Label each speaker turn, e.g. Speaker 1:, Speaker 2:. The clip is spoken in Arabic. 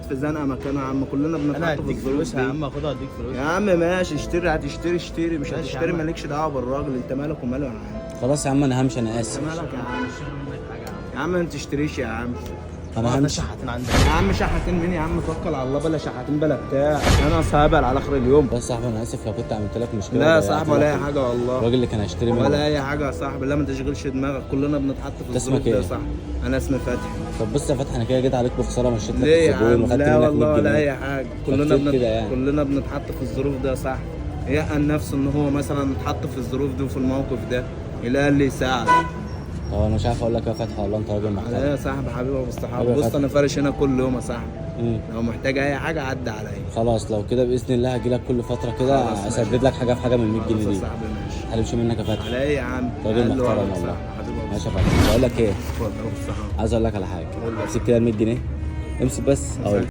Speaker 1: بيتحط في زنقه مكانه يا عم، كلنا
Speaker 2: انا
Speaker 1: بنتحط في
Speaker 2: هديك
Speaker 1: الظروف
Speaker 2: فلوسها يا
Speaker 1: دي.
Speaker 2: عم، اخدها اديك
Speaker 1: يا
Speaker 2: فلوسها.
Speaker 1: عم ماشي، اشتري هتشتري اشتري، مش
Speaker 2: ماشي يا
Speaker 1: هتشتري
Speaker 2: عم.
Speaker 1: مالكش دعوه بالراجل، انت مالك وماله يا عم.
Speaker 3: خلاص يا عم انا همشي، انا
Speaker 1: انت
Speaker 3: اسف.
Speaker 1: مالك يا عم.
Speaker 2: اشتري منك حاجه يا عم.
Speaker 1: يا عم ما تشتريش يا عم.
Speaker 3: انا
Speaker 2: ده
Speaker 3: همشي.
Speaker 2: شحاتين عندك.
Speaker 1: يا عم شحاتين مين يا عم، توكل على الله، بلا شحاتين بلا بتاع، انا هبل على اخر اليوم.
Speaker 3: بس يا صاحبي انا اسف لو كنت عملت لك مشكله.
Speaker 1: لا يا
Speaker 3: ضيعت
Speaker 1: صاحبي ولا
Speaker 3: لك
Speaker 1: اي حاجه والله،
Speaker 3: الراجل اللي كان هيشتري منك.
Speaker 1: ولا اي حاجه يا صاحبي، لا ما تشغلش دماغك، كلنا بنتحط في الظروف
Speaker 3: اسمك
Speaker 1: دي يا
Speaker 3: ايه؟
Speaker 1: صاحبي. انا اسمي فتحي.
Speaker 3: طب بص يا فتحي، انا كده جيت عليك بخساره، مشيت لك
Speaker 1: ليه يا
Speaker 3: الزبون
Speaker 1: عم؟
Speaker 3: وخدت
Speaker 1: لا
Speaker 3: منك
Speaker 1: والله
Speaker 3: 100
Speaker 1: ولا
Speaker 3: جنيه.
Speaker 1: اي حاجه،
Speaker 3: فكتير كده يعني.
Speaker 1: كلنا بنتحط في الظروف ده صح. يقن نفسه ان هو مثلا اتحط في الظروف دي وفي الموقف ده، يلاقي اللي يساعد.
Speaker 3: هو انا مش عارف اقول لك يا فتحي والله، انت راجل
Speaker 1: على
Speaker 3: محترم.
Speaker 1: ايه يا صاحبي حبيبي ابو الصحاب،
Speaker 3: حبيبي يا
Speaker 1: بص
Speaker 3: فتحي.
Speaker 1: انا فارش هنا كل يوم يا صاحبي،
Speaker 3: مم.
Speaker 1: لو محتاج اي حاجه عدي عليا.
Speaker 3: خلاص لو كده باذن الله هجيلك كل فتره كده
Speaker 1: خلاص ماشي.
Speaker 3: اسدد لك حاجه في حاجه من 100
Speaker 1: خلاص
Speaker 3: جنيه
Speaker 1: يا
Speaker 3: دي.
Speaker 1: صاحبي ماشي.
Speaker 3: حلمش منك يا فتحي.
Speaker 1: على ايه يا عم؟
Speaker 3: راجل
Speaker 1: أقل
Speaker 3: محترم
Speaker 1: واحد
Speaker 3: والله.
Speaker 1: صاحبي، حبيبي أبو
Speaker 3: ماشي يا فتحي، بقول لك ايه،
Speaker 1: الصحاب. اتفضل يا أبو الصحاب.
Speaker 3: عايز اقول لك على حاجه.
Speaker 1: قول لي.
Speaker 3: امسك كده ال 100 جنيه، امسك بس. اقول